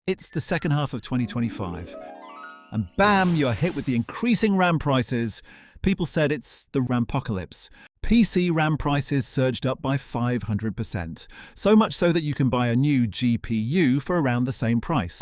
It's the second half of 2025, and bam, you're hit with the increasing RAM prices. People said it's the RAMpocalypse. PC RAM prices surged up by 500%, so much so that you can buy a new GPU for around the same price.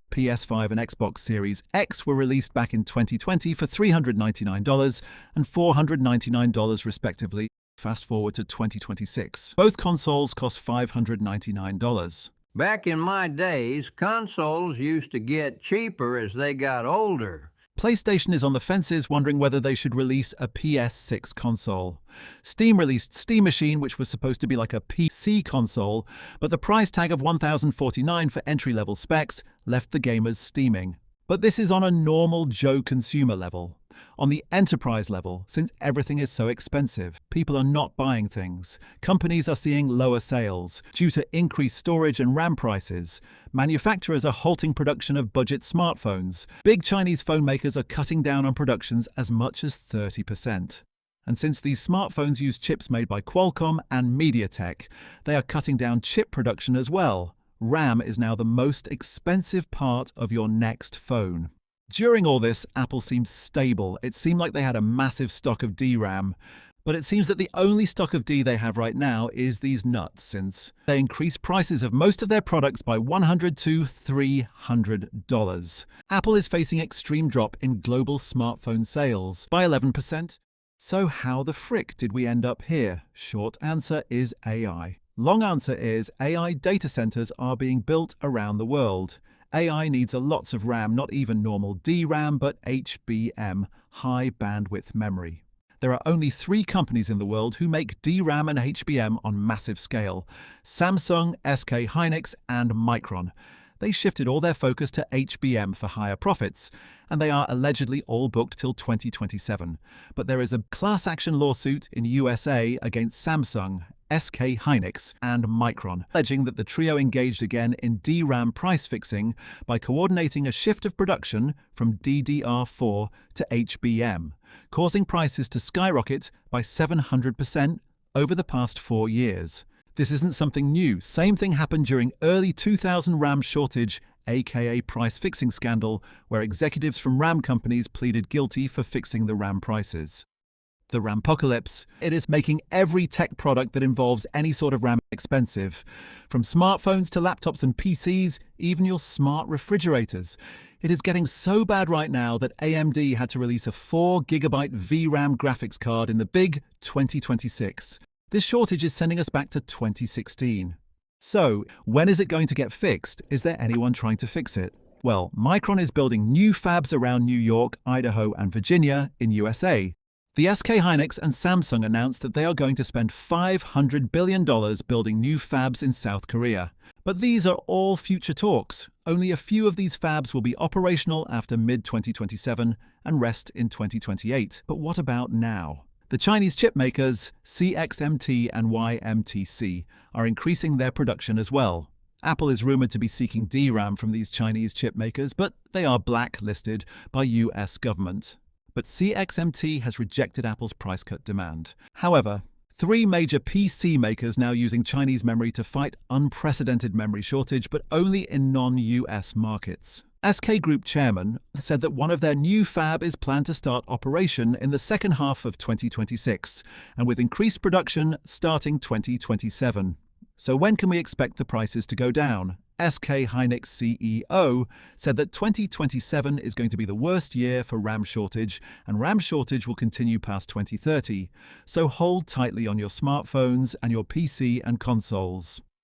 PS5 and Xbox Series X were released back in 2020 for $399 and $499 respectively. Fast forward to 2026. Both consoles cost $599. Back in my days, consoles used to get cheaper as they got older. PlayStation is on the fences, wondering whether they should release a PS6 console. Steam released Steam Machine, which was supposed to be like a PC console, but the price tag of $1,049 for entry-level specs left the gamers steaming. But this is on a normal Joe consumer level. On the enterprise level, since everything is so expensive, people are not buying things. Companies are seeing lower sales due to increased storage and RAM prices. Manufacturers are halting production of budget smartphones. Big Chinese phone makers are cutting down on productions as much as 30%. And since these smartphones use chips made by Qualcomm and MediaTek, they are cutting down chip production as well. RAM is now the most expensive part of your next phone. During all this, Apple seemed stable. It seemed like they had a massive stock of DRAM. But it seems that the only stock of D they have right now is these nuts, since they increased prices of most of their products by $100 to $300. Apple is facing extreme drop in global smartphone sales by 11%. So how the frick did we end up here? Short answer is AI. Long answer is AI data centers are being built around the world. AI needs lots of RAM, not even normal DRAM, but HBM, high bandwidth memory. There are only 3 companies in the world who make DRAM and HBM on massive scale: Samsung, SK Hynix, and Micron. They shifted all their focus to HBM for higher profits, and they are allegedly all booked till 2027. But there is a class action lawsuit in USA against Samsung, SK Hynix, and Micron, alleging that the trio engaged again in DRAM price fixing by coordinating a shift of production from DDR4 to HBM, causing prices to skyrocket by 700% over the past 4 years. This isn't something new. Same thing happened during early 2000 RAM shortage, aka price fixing scandal, where executives from RAM companies pleaded guilty for fixing the RAM prices. The RAMpocalypse. It is making every tech product that involves any sort of RAM expensive. From smartphones to laptops and PCs, even your smart refrigerators. It is getting so bad right now that AMD had to release a 4GB VRAM graphics card in the big 2026. This shortage is sending us back to 2016. So, when is it going to get fixed? Is there anyone trying to fix it? Well, Micron is building new fabs around New York, Idaho, and Virginia in USA. The SK Hynix and Samsung announced that they are going to spend $500 billion building new fabs in South Korea. But these are all future talks. Only a few of these fabs will be operational after mid-2027 and rest in 2028. But what about now? The Chinese chip makers, CXMT and YMTC, are increasing their production as well. Apple is rumored to be seeking DRAM from these Chinese chip makers, but they are blacklisted by US government. But CXMT has rejected Apple's price cut demand. However, 3 major PC makers now using Chinese memory to fight unprecedented memory shortage, but only in non-US markets. SK Group chairman said that one of their new fab is planned to start operation in the second half of 2026, and with increased production starting 2027. So when can we expect the prices to go down? SK Hynix CEO said that 2027 is going to be the worst year for RAM shortage, and RAM shortage will continue past 2030. So hold tightly on your smartphones and your PC and consoles.